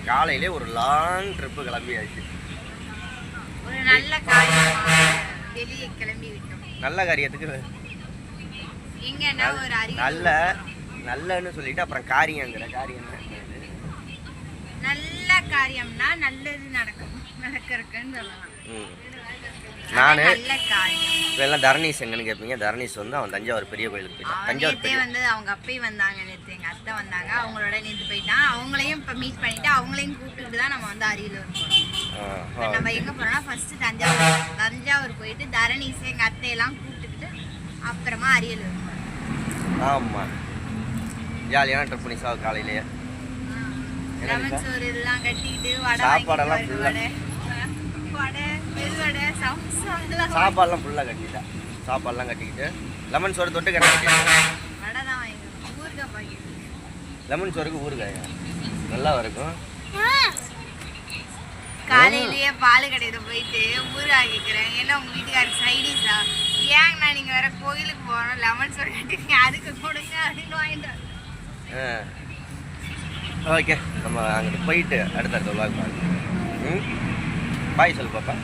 காலையிலே ஒரு long trip கிளம்பியாச்சு. ஒரு நல்ல காரியமா வெளியே கிளம்பி விட்டோம். நல்ல காரியத்துக்கு எங்கன்னா ஒரு நல்லன்னு சொல்லிட்டு அப்புறம் காரியங்கிற காரியம் நல்ல காரியம்னா நல்லது நடக்கிறதுன்னு சொல்லலாம். நானு இப்பெல்லாம் தரணீஸ் எங்கன்னு கேட்பீங்க. தரணீஸ் வந்து அவன் தஞ்சாவூர் பெரிய கோயிலுக்கு போயிட்டான். தஞ்சாவூர் வந்து அவங்க அப்பையும் வந்தாங்க, நேற்று எங்கள் அத்தை வந்தாங்க, அவங்களோட நேற்று போயிட்டான். அவங்களையும் இப்போ மீட் பண்ணிட்டு அவங்களையும் கூப்பிட்டுட்டு தான் நம்ம வந்து அரியலூர் போகிறோம். நம்ம எங்கே போகிறோம்னா ஃபஸ்ட்டு தஞ்சாவூர் போயிட்டு தரணீஸ் எங்கள் அத்தையெல்லாம் கூப்பிட்டுக்கிட்டு அப்புறமா அரியலூர் போகிறோம். ஆமாம், ஜாலியான ட்ரிப் பண்ணி சாவு. காலையிலேயே லெமன் சோறு இதெல்லாம் கட்டிக்கிட்டு சாப்பாடெல்லாம் சாப்பாடெல்லாம் ஃபுல்லாக கட்டிட்டா. சாப்பாடெல்லாம் கட்டிக்கிட்டு லெமன் சோறு தொட்டு கட்டிக்கிட்டு லெமன் சோறுக்கு ஊறுகாயா நல்லா இருக்கும். காலையிலேயே பால் கடையில் போயிட்டு ஊறுகாய் கேட்குறேன். ஏன்னா உங்கள் வீட்டுக்காரர் சைடிஸா ஏங்கண்ணா நீங்கள் வேற கோயிலுக்கு போகணும் லெமன் சோறு கட்டிருக்கீங்க அதுக்கு கொடுங்க அப்படின்னு வாங்கிட்டு. ஓகே, நம்ம அங்கிட்டு போயிட்டு அடுத்த விளாக் பாருங்க. பாய் சொல்லு பாப்பா.